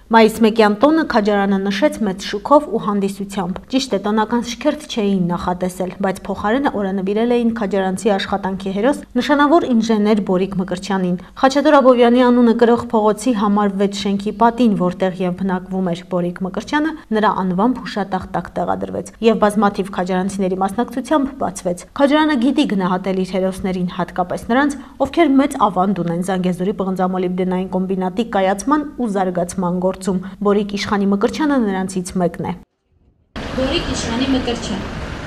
Մայիս 1-յան տոնը քաջարանը նշեց մեծ շուքով ու հանդիսությամբ։ Ճիշտ է, տոնական շքերթ չէին նախատեսել, բայց փոխարենը օրենվիրել էին քաջարանցի աշխատանքի հերոս նշանավոր ինժեներ Բորիկ Մկրտչյանին։ Խաչատուր Աբովյանի անունը կրող փողոցի համար 6 շենքի պատին, որտեղ եւ բնակվում էր Բորիկ Մկրտչյանը, նրա անվամբ հուշատախտակ տեղադրվեց եւ բազմաթիվ քաջարանցիների մասնակցությամբ բացվեց։ Քաջարանը գիտի գնահատել իր հերոսներին, հատկապես նրանց, ովքեր մեծ ավանդ ունեն Զանգեզուրի պղնձամոլիբդենային կոմբինատի կայացման ու զարգացման գործում։ Բորիկ Իշխանի Մկրտչյանը նրանցից մեկն է։ Բորիկ Իշխանի Մկրտչյան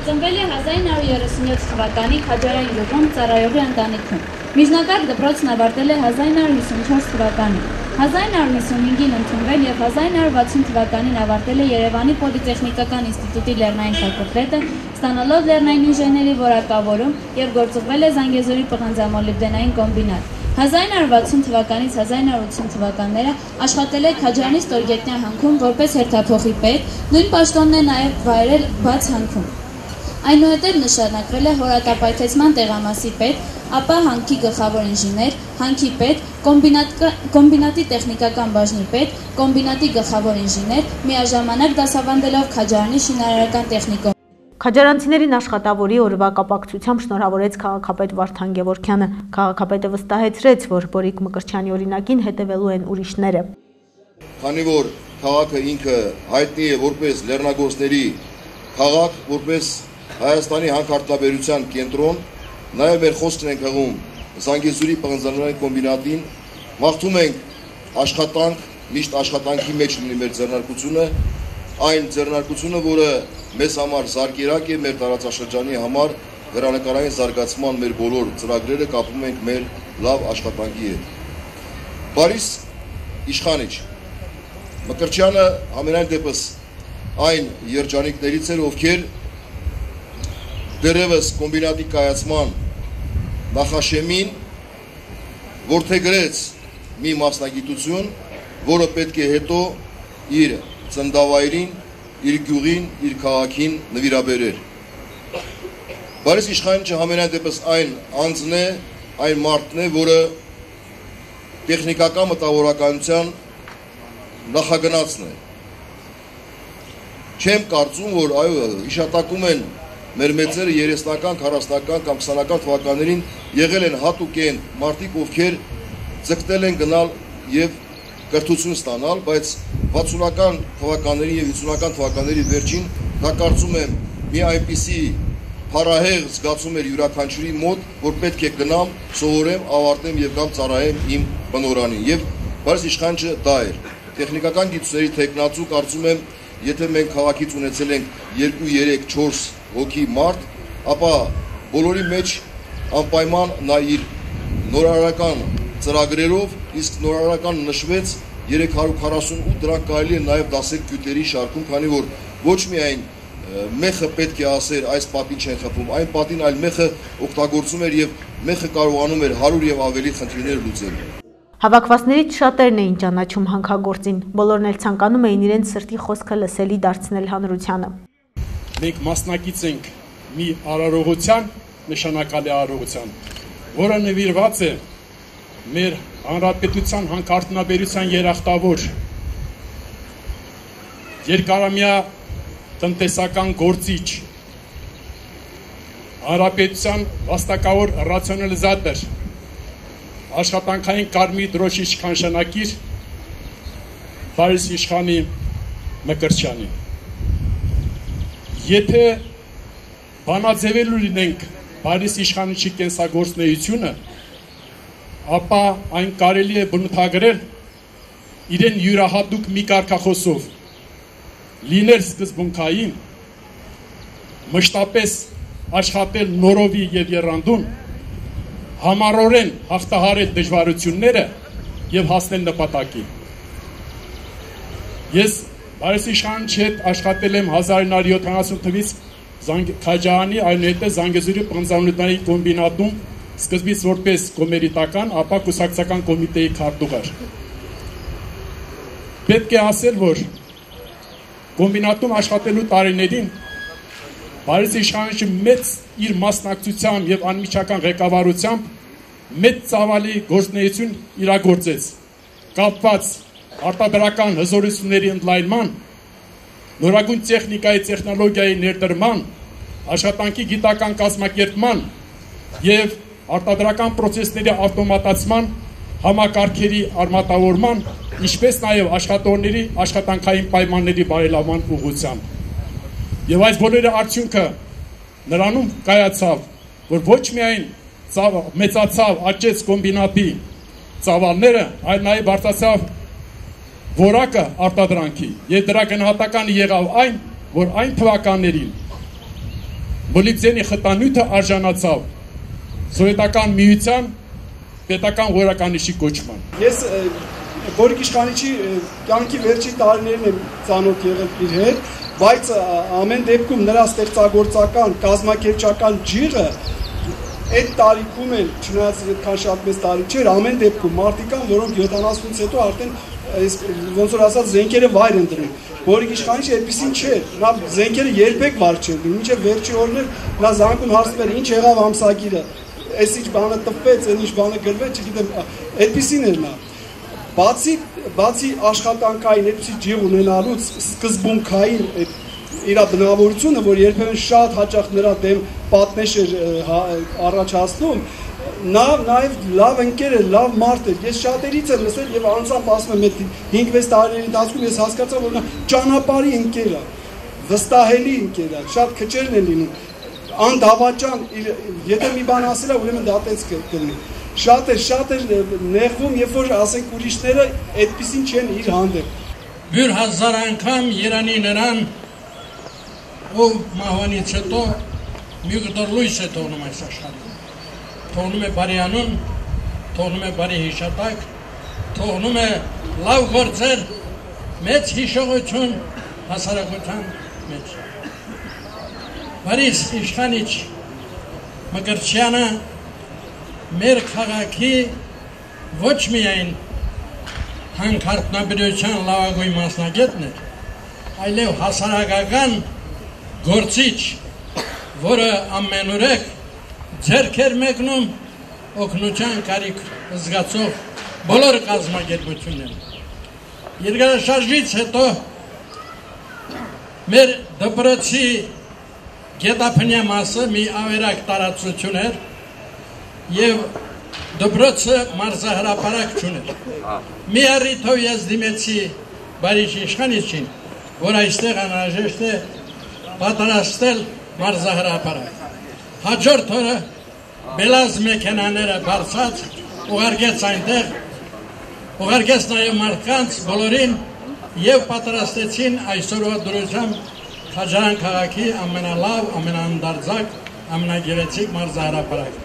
ծնվել է 1937 թվականի Քաջարային գյուղում ծառայողի ընտանիքում։ Միջնակարգ դպրոցն ավարտել է 1954 թվականին։ 1955-ին ընդունվել եւ 1960 թվականին ավարտել է Երևանի Պոլիտեխնիկական ինստիտուտի լեռնային ֆակուլտետը, ստանալով լեռնային ինժեների որակավորում եւ գործուղվել է Զանգեզուրի պղնձամոլիբդենային կոմբինատ։ 1960 թվականից 1980 թվականները աշխատել է Քաջարանի ստորգետնյա հանքում որպես հերթափոխի պետ, նույն պաշտոնն է նաև վայելել բաց հանքում։ Այնուհետև նշանակվել է հորատապայթեցման տեղամասի պետ, ապա հանքի գլխավոր ինժեներ, հանքի պետ, կոմբինատի տեխնիկական բաժնի պետ, կոմբինատի գլխավոր ինժեներ, միաժամանակ դասավանդելով Քաջարանի շինարարական տեխնիկում։ Քաջարանցիներին աշխատավորի օրվա կապակցությամբ շնորհավորեց քաղաքապետ Վարդան Գևորգյանը։ Քաղաքապետը վստահեցրեց, որ Բորիկ Մկրտչյանի օրինակին հետևելու են ուրիշները։ Քանի որ քաղաքը ինքը հայտնի է որպես լեռնագործների քաղաք, որպես Հայաստանի հանքարտադրության կենտրոն, նաև մեր խոսքն ենք հղում Զանգեզուրի պղնձանային կոմբինատին, մաղթում ենք աշխատանք, միշտ աշխատանքի մեջ լինի մեր ձեռնարկությունը, այն ձեռնարկությունը, որը մեզ համար զարգերակ է, մեր տարածաշրջանի համար հեռանկարային զարգացման մեր բոլոր ծրագրերը կապում ենք մեր լավ աշխատանքի հետ։ Բարիս իշխանիչ Մկրտչյանը համենայն դեպս այն երջանիկներից էր, ովքեր դեռևս կոմբինատի կայացման նախաշեմին որդեգրեց մի մասնագիտություն, որը պետք է հետո իր ծննդավայրին, իր գյուղին, իր քաղաքին նվիրաբերեր։ Բարիս իշխանիչը համենայն դեպս այն անձն է, այն մարդն է, որը տեխնիկական մտավորականության նախագնացն է։ Չեմ կարծում, որ այո, հիշատակում են մեր մեծերը 30-ական, 40-ական կամ 20-ական թվականներին եղել են հատուկ են մարդիկ, ովքեր ձգտել են գնալ եւ կրթություն ստանալ, բայց 60-ական թվականների եւ 50-ական թվականների վերջին դա կարծում եմ մի այնպիսի փառահեղ զգացում էր յուրաքանչյուրի մոտ, որ պետք է գնամ, սովորեմ, ավարտեմ եւ կամ ծառայեմ իմ բնորանին։ Եվ Բարիս իշխանիչը դա էր։ Տեխնիկական գիտությունների տեխնացու կարծում եմ, եթե մենք քաղաքից ունեցել ենք 2, 3, 4 հոգի մարդ, ապա բոլորի մեջ անպայման նա իր նորարարական ծրագրերով, իսկ նորարարական նշվեց 348, դրանք կարելի է նաև դասել գյուտերի շարքում, քանի որ ոչ միայն մեխը պետք է ասեր այս պատին չեն խփում, այն պատին այլ մեխը օգտագործում էր եւ մեխը կարողանում էր 100 եւ ավելի խնդիրներ լուծել։ Հավաքվածներից շատերն էին ճանաչում հանքագործին, բոլորն էլ ցանկանում էին իրենց սրտի խոսքը լսելի դարձնել հանրությանը։ Մենք մասնակից ենք մի արարողության, նշանակալի արարողության, որը նվիրված է մեր հանրապետության հանքարդյունաբերության երախտավոր երկարամյա տնտեսական գործիչ, հանրապետության վաստակավոր ռացիոնալիզատոր, աշխատանքային կարմիր դրոշի իշխանշանակիր Բարիս Իշխանի Մկրտչյանի։ Եթե բանաձևելու լինենք Բարիս Իշխանիչի կենսագործունեությունը, ապա այն կարելի է բնութագրել իրեն յուրահատուկ մի կարգախոսով, լինել սկզբունքային, մշտապես աշխատել նորովի եւ եռանդուն, համառորեն հաղթահարել դժվարությունները եւ հասնել նպատակի։ Ես Բարիս Իշխանիչի հետ աշխատել եմ 1970 թվականից Քաջարանի, այնուհետև Զանգեզուրի պղնձամոլիբդենային կոմբինատում, սկզբից որպես կոմերիտական, ապա կուսակցական կոմիտեի քարտուղար։ Պետք է ասել, որ կոմբինատում աշխատելու տարիներին Բարիս Իշխանիչը մեծ իր մասնակցությամբ եւ անմիջական ղեկավարությամբ մեծ ծավալի գործունեություն իրագործեց, կապված արտադրական հզորությունների ընդլայնման, նորագույն տեխնիկայի տեխնոլոգիայի ներդրման, աշխատանքի գիտական կազմակերպման եւ արտադրական պրոցեսների ավտոմատացման, համակարգերի արմատավորման, ինչպես նաեւ աշխատողների աշխատանքային պայմանների բարելավման ուղղությամբ։ Եվ այս բոլորի արդյունքը նրանում կայացավ, որ ոչ միայն մեծացավ աճեց կոմբինատի ծավալները, այլ նաև բարձրացավ որակը արտադրանքի եւ դրա գնահատականը եղավ այն, որ այն թվականներին մոլիբդենի խտանյութը արժանացավ սովետական միության պետական որականիշի կոչման։ Ես Բորիկ Իշխանիչի կյանքի վերջին տարիներին եմ ծանոթ եղել իր հետ, բայց ամեն դեպքում նրա ստեղծագործական, կազմակերպչական ջիղը այդ տարիքում էլ, չնայած այդքան շատ մեծ տարիք չէր, ամեն դեպքում մարդիկ կան, որոնք 70-ից հետո արդեն ոնց որ ասած զենքերը վայր են դրում։ Բորիկ Իշխանիչը այդպեսին չէր, նա զենքերը երբեք վայր չէր դրում, մինչև վերջի օրն նա զանգում հարցնում էր, ինչ եղավ ամսագիրը, այս ինչ բանը տպվեց, այն ինչ բանը գրվեց, չգիտեմ, այդպեսին էր նա։ Բացի աշխատանքային այդպիսի ջիղ ունենալուց սկզբունքային իր բնավորությունը, որ երբեմն շատ հաճախ նրա դեմ պատնեշ էր առաջացնում, նա նաև լավ ընկեր էր, լավ մարդ էր։ Ես շատերից եմ լսել եւ անձամբ ասում եմ, այդ 5-6 տարիների ընթացքում ես հասկացա, որ նա ճանապարհի ընկեր է, վստահելի ընկեր է, շատ քչերն են լինում, անդավաճան, եթե մի բան ասել է, ուրեմն դա տենց կլինի։ Շատ էր նեղվում, երբ որ ասենք ուրիշները այդպեսին չեն իր հանդեպ։ Բյուր հազար անգամ երանի նրան, ով մահվանից հետո մի կտոր լույս է թողնում այս աշխարհում։ Թողնում է բարի անուն, թողնում է բարի հիշատակ, թողնում է լավ գործեր, մեծ հիշողություն հասարակության մեջ։ Բարիս Իշխանիչ Մկրտչյանը մեր քաղաքի ոչ միայն հանքարդյունաբերության լավագույն մասնագետն էր, այլև հասարակական գործիչ, որը ամենուրեք ձեռք էր մեկնում օգնության կարիք զգացող բոլոր կազմակերպությունները։ Երկրաշարժից հետո մեր դպրոցի գետափնյա մասը մի ավերակ տարածություն էր եւ դպրոցը մարզահրապարակ չուներ։ Մի առիթով ես դիմեցի Բարիս Իշխանիչին, որ այստեղ անհրաժեշտ է պատրաստել մարզահրապարակ։ Հաջորդ օրը բելազ մեքենաները բարձած ուղարկեց այնտեղ, ուղարկեց նաև մարդկանց բոլորին եւ պատրաստեցին այսօրվա դրությամբ Խաչարան քաղաքի ամենալավ, ամենաանդարձակ, ամենագեղեցիկ մարզահրապարակ։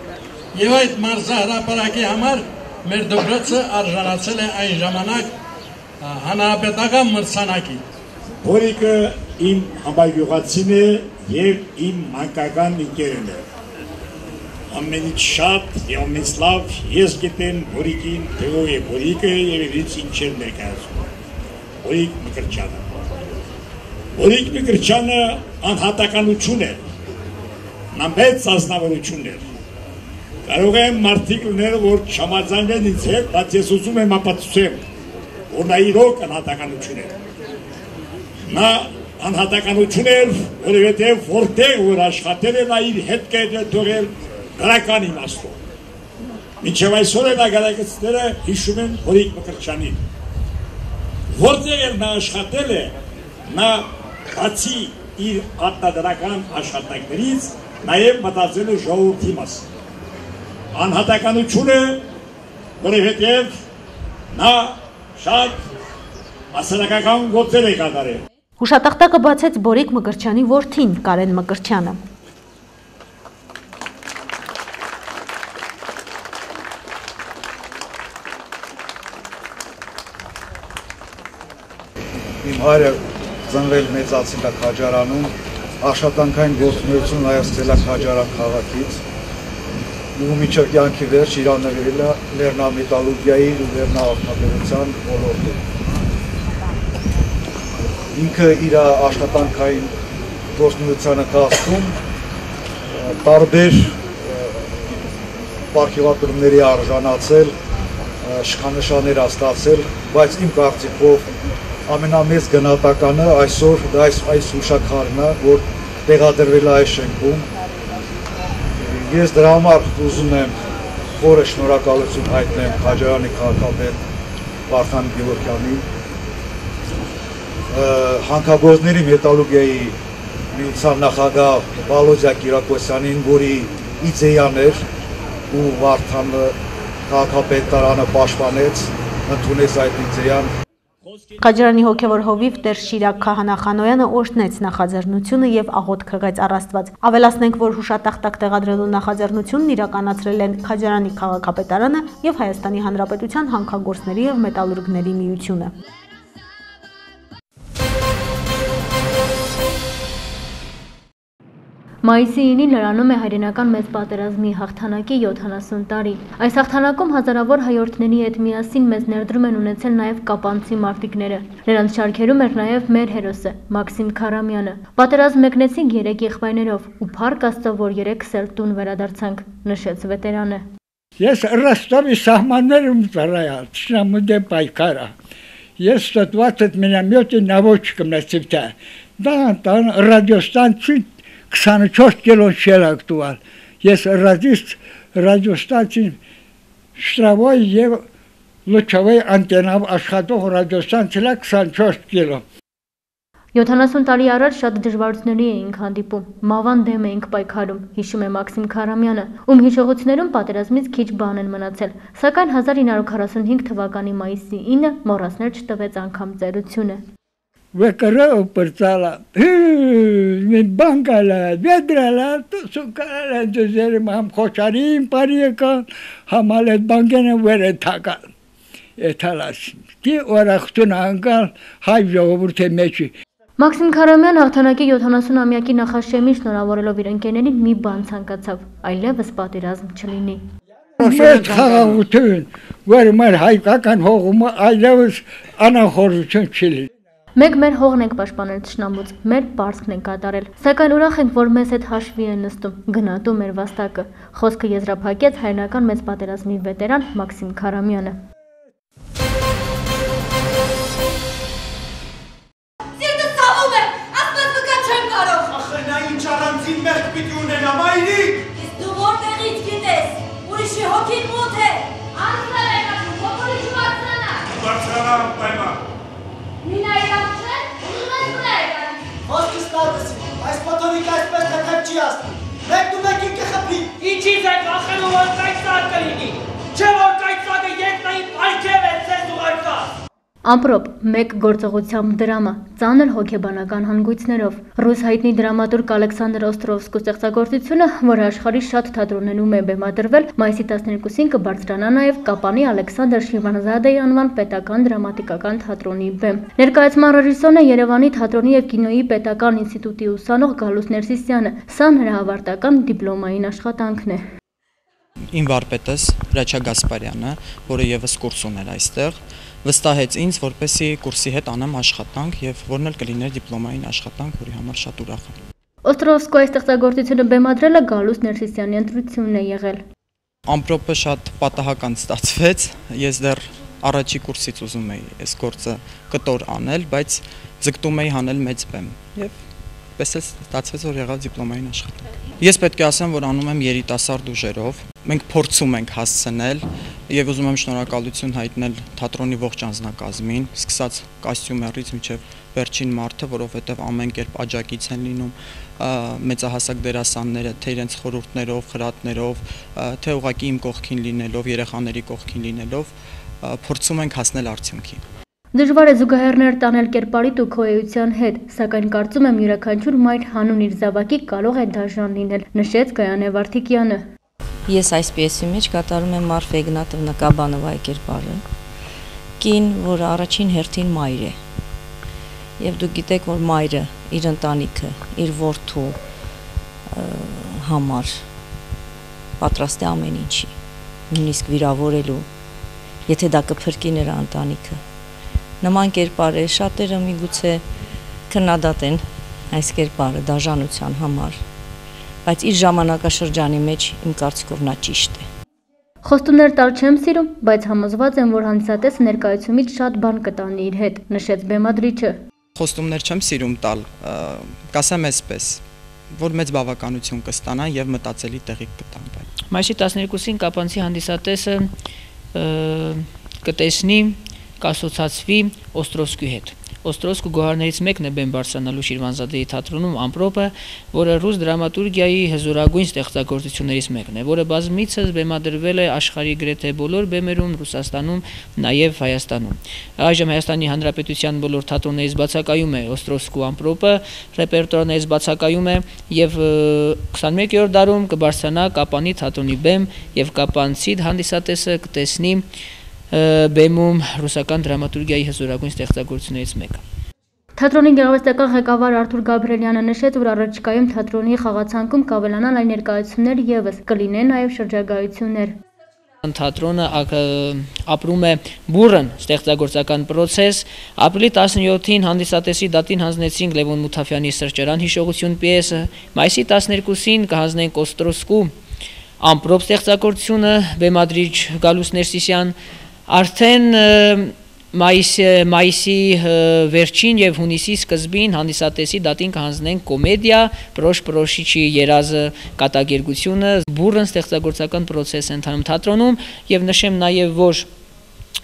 Եվ այդ մարզահրապարակի համար մեր դպրոցը արժանացել է այն ժամանակ հանրապետական մրցանակի։ Բորիկը իմ համագյուղացին է եւ իմ մանկական ընկերն է։ Ամենից շատ եւ ամենից լավ ես գիտեմ Բորիկին, թեով է Բորիկը եւ իրից ինչեր ներկայացնում։ Բորիկ Մկրտչյանը։ Բորիկ Մկրտչյանը անհատականություն է։ Նա մեծ ազնվորություն է։ Կարող եմ մարդիկ լինել, որ չհամաձայնեն ինձ հետ, բայց ես ուզում եմ ապացուցեմ, որ նա իրոք անհատականություն է։ Նա անհատականություն էր, որովհետև որտեղ որ աշխատել է, նա իր հետքերն է թողել գրական իմաստով։ Մինչև այսօր էլ ագարակիցները հիշում են Բորիկ Մկրտչյանին։ Որտեղ էլ նա աշխատել է, նա բացի իր արտադրական աշխատանքներից նաև մտածել է ժողովրդի մասին։ Անհատականությունը, որովհետև նա շատ հասարակական գործեր է կատարել։ Հուշատախտակը բացեց Բորիկ Մկրտչյանի որդին Կարեն Մկրտչյանը։ Իմ հայրը ծնվել մեծացել է Քաջարանում, աշխատանքային գործունեություն հայացել է Քաջարան քաղաքից, ու մինչև կյանքի վերջ իր նվիրել է լեռնամետալուրգիայի ու լեռնաարդյունաբերության ոլորտին։ Ինքը իր աշխատանքային գործունեության ընթացքում տարբեր պարգևատրումների արժանացել, շքանշաններ ստացել, բայց իմ կարծիքով ամենամեծ գնահատականը այսօր դա այս հուշաքարն է, որ տեղադրվել է այս շենքում։ Ես դրա համար ուզում եմ խորը շնորհակալություն հայտնեմ Քաջարյանի քաղաքապետ Վարդան Գևորգյանին, հանքագործների մետալուրգիայի միության նախագահ Վալոդիա Կիրակոսյանին, որի իդեան էր ու Վարդանը քաղաքապետարանը պաշտպանեց, ընդունեց այդ իդեան։ Քաջարյանի հոգևոր հովիվ Տեր Շիրակ Քահանախանոյանը օրհնեց նախաձեռնությունը եւ աղոթք հղեց առ Աստված։ Ավելացնենք, որ հուշատախտակ տեղադրելու նախաձեռնությունն իրականացրել են Քաջարյանի քաղաքապետարանը եւ Հայաստանի Հանրապետության հանքագործների եւ մետալուրգների միությունը։ Մայիսի 9-ին լրանում է հայրենական մեծ պատերազմի հաղթանակի 70 տարի։ Այս հաղթանակում հազարավոր հայորդների հետ միասին մեծ ներդրում են ունեցել նաև կապանցի մարտիկները։ Նրանց շարքերում էր նաև մեր հերոսը Մաքսիմ Քարամյանը։ Պատերազմ մեկնեցինք 3 եղբայրներով ու փառք Աստծո, որ 3 էլ տուն վերադարձանք, նշեց վետերանը։ Ես Ռոստովի սահմաններում ծառայա, ճշնամուտե պայքարա։ Ես ստված от меня մյոթի наводчиком на цепта։ Да, радиостанции 24 կիլոն շելակ տուալ, ես ռադիոստանցին շտրավոյ և լուչավոյ անտենավ աշխատող ռադիոստանցիլա 24 կիլո։ 70 տարի առաջ շատ դժվարությունների էինք հանդիպում, մավան դեմ էինք պայքարում, հիշում է Մաքսիմ Քարամյանը, ում հիշողություններում պատերազմից քիչ բան են մնացել, սակայն 1945 թվականի մայիսի 9-ը մոռացնել չտվեց անգամ ծերությունը։ Վեկրով պրծալա, բանկալա, վեդրալա, սուկալա, դուզերում համ խոչարին պարի եկան, համ ալետ բանկենը վեր է թակալ, եթալասին, դի օրախտուն անգալ հայ ժողովուրդի մեջի։ Մաքսիմ Քարամյան հաղթանակի 70-ամյակի նախաշեմին շնորհավորելով իր ընկերներին մի բան ցանկացավ, այլևս պատերազմ չլինի։ Մեծ խաղաղություն, որ մեր հայկական հողումը այլևս անախորժություն չլինի։ Մենք մեր հողն ենք պաշտպանել թշնամուց, մեր պարսքն ենք կատարել, սակայն ուրախ ենք, որ մեզ հետ հաշվի են նստում, գնատու մեր վաստակը, խոսքը եզրափակեց հայրենական մեծ պատերազմի վետերան Մաքսիմ Քարամյանը։ Սիրտը ցավում է, ասված վկա չեմ կարող։ Ախը նա ինչ առանձին մեղք պիտի ունենա, մայրիկ։ Իսկ դու որտեղից գիտես, ուրիշի հոգին մոտ է։ Անձներ եկած, ողորի չբարձրանա։ Բարձրանա պայման։ Մինայի լավ չէ, ուզում ես վրա եկան։ Խոսքս տարվեսի, այս պոտոնիկ այսպես թեթև չի ասնի։ Մեկ դու մեկին կխպի։ Ինչից եք ախելու, որ կայծակ կլինի։ Չէ որ կայծակը երկնային պայքև է ձեզ ուղարկած։ Ամպրոպ, մեկ գործողությամբ դրամա, ծանր հոգեբանական հանգույցներով։ Ռուս հայտնի դրամատուրգ Ալեքսանդր Օստրովսկու ստեղծագործությունը, որը աշխարհի շատ թատրոններում է բեմադրվել, մայիսի 12-ին կբարձրանա նաև Կապանի Ալեքսանդր Շիրվանզադեի անվան պետական դրամատիկական թատրոնի բեմ։ Ներկայացման ռեժիսորն է Երևանի թատրոնի եւ կինոյի պետական ինստիտուտի ուսանող Գալուս Ներսիսյանը։ Սա նրա ավարտական դիպլոմային աշխատանքն է։ Իմ վարպետս Հրաչյա Գասպարյանը, որը եւս կուրս ուներ այստեղ, վստահեց ինձ, որպեսզի կուրսի հետ անեմ աշխատանք եւ որն էլ կլիներ դիպլոմային աշխատանք, որի համար շատ ուրախ եմ։ Օստրովսկոյի ստեղծագործությունը բեմադրելը Գալուս Ներսիսյանի ընտրությունն է եղել։ Ամպրոպը շատ պատահական ստացվեց, ես դեռ առաջի կուրսից ուզում էի այս գործը կտոր անել, բայց ձգտում էի հանել մեծ բեմ եւ պես էլ ստացվեց, որ եղավ դիպլոմային աշխատանք։ Ես պետք է ասեմ, որ անում եմ երիտասարդ ուժերով, մենք փորձում ենք հասցնել եւ ուզում եմ շնորհակալություն հայտնել թատրոնի ողջ անձնակազմին, սկսած կոստյումերից մինչեւ վերջին մարդը, որովհետեւ ամեն կերպ աջակից են լինում մեծահասակ դերասանները, թե իրենց խորհուրդներով, խրատներով, թե ուղղակի իմ կողքին լինելով, երեխաների կողքին լինելով, փորձում ենք հասնել արդյունքի։ Դժվար է զուգահեռներ տանել կերպարիտ ու քո էության հետ, սակայն կարծում եմ յուրաքանչյուր մայր հանուն իր զավակի կարող է դաժան լինել, նշեց Գայանե Վարդիկյանը։ Ես այս պիեսի մեջ կատարում եմ Մարֆա Իգնատովնա Կաբանովայի կերպարը, կին, որը առաջին հերթին մայր է։ Եվ դուք գիտեք, որ մայրը իր ընտանիքը, իր որդու համար պատրաստ է ամեն ինչի, նույնիսկ վիրավորելու, եթե դա կփրկի նրա ընտանիքը։ Նման կերպար է, շատերը միգուցե քննադատեն այս կերպարը դաժանության համար, բայց իր ժամանակաշրջանի մեջ իմ կարծիքով նա ճիշտ է։ Խոստումներ տալ չեմ սիրում, բայց համոզված եմ, որ հանդիսատեսը ներկայացումից շատ բան կտանի իր հետ, նշեց բեմադրիչը։ Խոստումներ չեմ սիրում տալ, կասեմ այսպես, որ մեծ բավականություն կստանա եւ մտածելի տեղի կտան։ Մայիսի 12-ին Կապանցի հանդիսատեսը կտեսնի, կասոցացվի Օստրովսկի հետ։ Օստրովսկու գոհարներից մեկն է բեմ բարձրանալու Շիրվանզադեի թատրոնում ամպրոպը, որը ռուս դրամատուրգիայի հզորագույն ստեղծագործություններից մեկն է, որը բազմիցս բեմադրվել է աշխարհի գրեթե բոլոր բեմերում, Ռուսաստանում, նաև Հայաստանում։ Այժմ Հայաստանի Հանրապետության բոլոր թատրոններից բացակայում է Օստրովսկու ամպրոպը, ռեպերտուարներից բացակայում է եւ 21-րդ դարում կբարձրանա Կապանի թատրոնի բեմ եւ Կապանցի հանդիսատեսը կտեսնի բեմում ռուսական դրամատուրգիայի հզորագույն ստեղծագործություններից մեկը։ Թատրոնի գեղարվեստական ղեկավար Արթուր Գաբրելյանը նշեց, որ առաջիկայում թատրոնի խաղացանկում կավելանան այլ ներկայացումներ եւս, կլինեն նաեւ շրջագայություններ։ Թատրոնը ապրում է բուրըն ստեղծագործական պրոցես։ Ապրիլի 17-ին հանդիսատեսի դատին հանձնեցինք Լևոն Մութաֆյանի սրճարան հիշողություն պիեսը, մայիսի 12-ին կհանձնենք Օստրովսկու ամպրոպ ստեղծագործությունը, բեմադրիչ Գալուս Ներսիսյան, արդեն մայիսի վերջին եւ հունիսի սկզբին հանդիսատեսի դատին կհանձնենք կոմեդիա Պրոշ-Պրոշիչի երազը կատակերգությունը, բուրըն ստեղծագործական պրոցես է ընթանում թատրոնում եւ նշեմ նաեւ, որ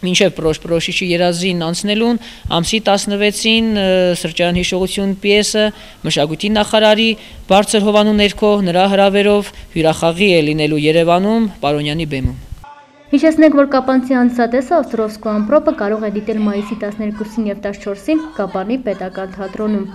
մինչև Պրոշ-Պրոշիչի երազին անցնելուն ամսի 16-ին սրճարան հիշողություն պիեսը մշակույթի նախարարի բարձր հովանու ներքո նրա հրավերով հյուրախաղի է լինելու Երևանում Պարոնյանի բեմում։ Հիշեցնենք, որ Կապանցի հանդիսատեսը Օստրովսկու ամպրոպը կարող է դիտել մայիսի 12-ին եւ 14-ին Կապանի պետական թատրոնում։